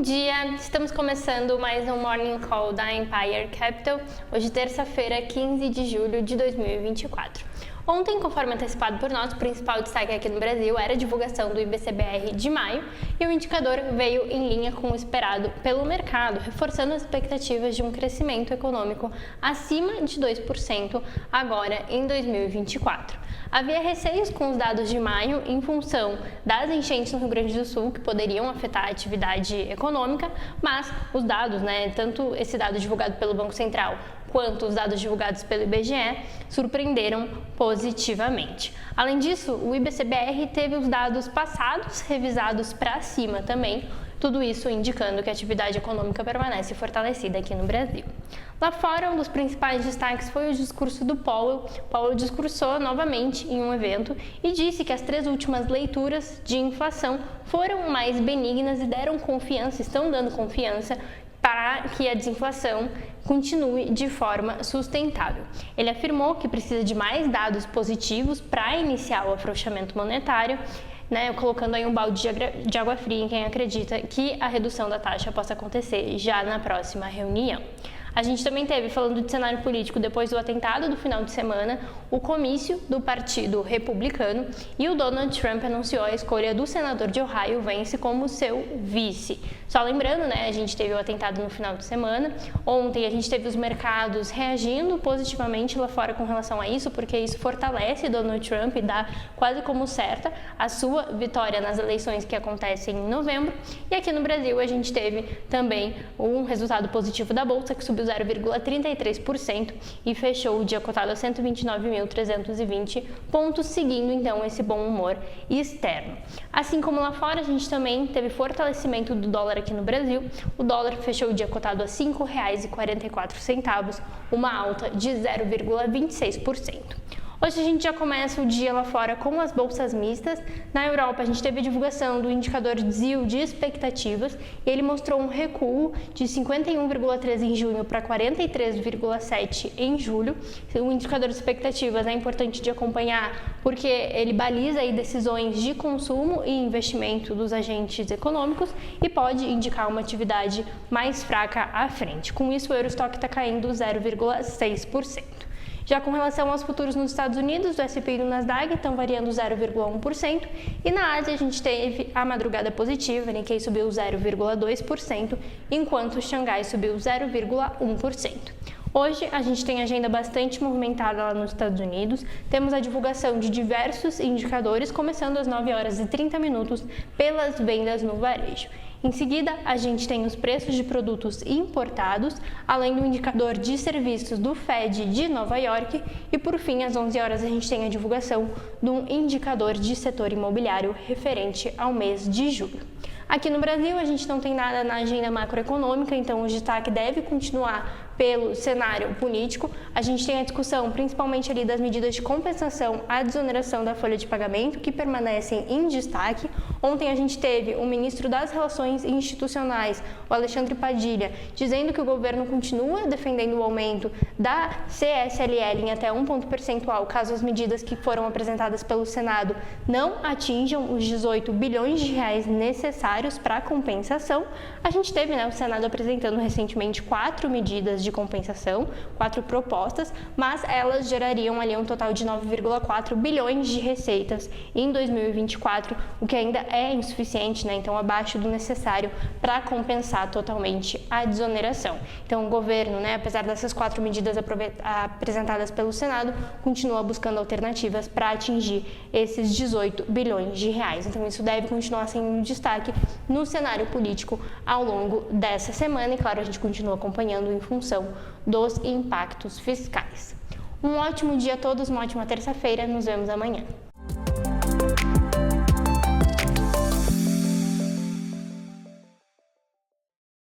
Bom dia, estamos começando mais um Morning Call da Empire Capital, hoje terça-feira, 15 de julho de 2024. Ontem, conforme antecipado por nós, o principal destaque aqui no Brasil era a divulgação do IBC-BR de maio e o indicador veio em linha com o esperado pelo mercado, reforçando as expectativas de um crescimento econômico acima de 2% agora em 2024. Havia receios com os dados de maio em função das enchentes no Rio Grande do Sul que poderiam afetar a atividade econômica, mas os dados, tanto esse dado divulgado pelo Banco Central quanto os dados divulgados pelo IBGE, surpreenderam positivamente. Além disso, o IBC-BR teve os dados passados revisados para cima também, tudo isso indicando que a atividade econômica permanece fortalecida aqui no Brasil. Lá fora, um dos principais destaques foi o discurso do Powell. Powell discursou novamente em um evento e disse que as 3 últimas leituras de inflação foram mais benignas e deram confiança, estão dando confiança para que a desinflação continue de forma sustentável. Ele afirmou que precisa de mais dados positivos para iniciar o afrouxamento monetário, colocando aí um balde de água fria em quem acredita que a redução da taxa possa acontecer já na próxima reunião. A gente também teve, falando de cenário político, depois do atentado do final de semana, o comício do Partido Republicano e o Donald Trump anunciou a escolha do senador de Ohio, Vance, como seu vice. Só lembrando, a gente teve o atentado no final de semana. Ontem a gente teve os mercados reagindo positivamente lá fora com relação a isso, porque isso fortalece Donald Trump e dá quase como certa a sua vitória nas eleições que acontecem em novembro. E aqui no Brasil a gente teve também um resultado positivo da Bolsa, que subiu 0,33% e fechou o dia cotado a 129.320 pontos, seguindo então esse bom humor externo. Assim como lá fora, a gente também teve fortalecimento do dólar aqui no Brasil. O dólar fechou o dia cotado a R$ 5,44, uma alta de 0,26%. Hoje a gente já começa o dia lá fora com as bolsas mistas. Na Europa, a gente teve a divulgação do indicador ZIL de expectativas e ele mostrou um recuo de 51,3 em junho para 43,7 em julho. O indicador de expectativas é importante de acompanhar porque ele baliza aí decisões de consumo e investimento dos agentes econômicos e pode indicar uma atividade mais fraca à frente. Com isso, o Eurostock está caindo 0,6%. Já com relação aos futuros nos Estados Unidos, o S&P e o Nasdaq estão variando 0,1%, e na Ásia a gente teve a madrugada positiva, o Nikkei subiu 0,2%, enquanto o Xangai subiu 0,1%. Hoje a gente tem agenda bastante movimentada lá nos Estados Unidos, temos a divulgação de diversos indicadores, começando às 9h30 pelas vendas no varejo. Em seguida, a gente tem os preços de produtos importados, além do indicador de serviços do Fed de Nova York e, por fim, às 11h a gente tem a divulgação do indicador de setor imobiliário referente ao mês de julho. Aqui no Brasil, a gente não tem nada na agenda macroeconômica, então o destaque deve continuar pelo cenário político. A gente tem a discussão principalmente ali das medidas de compensação à desoneração da folha de pagamento, que permanecem em destaque. Ontem a gente teve o ministro das Relações Institucionais, o Alexandre Padilha, dizendo que o governo continua defendendo o aumento da CSLL em até 1 ponto percentual, caso as medidas que foram apresentadas pelo Senado não atinjam os 18 bilhões de reais necessários para a compensação. A gente teve o Senado apresentando recentemente 4 medidas de compensação, 4 propostas, mas elas gerariam ali um total de 9,4 bilhões de receitas em 2024, o que ainda é insuficiente, então abaixo do necessário para compensar totalmente a desoneração. Então o governo, apesar dessas 4 medidas apresentadas pelo Senado, continua buscando alternativas para atingir esses 18 bilhões de reais. Então isso deve continuar sendo um destaque no cenário político ao longo dessa semana e, claro, a gente continua acompanhando em função dos impactos fiscais. Um ótimo dia a todos, uma ótima terça-feira, nos vemos amanhã.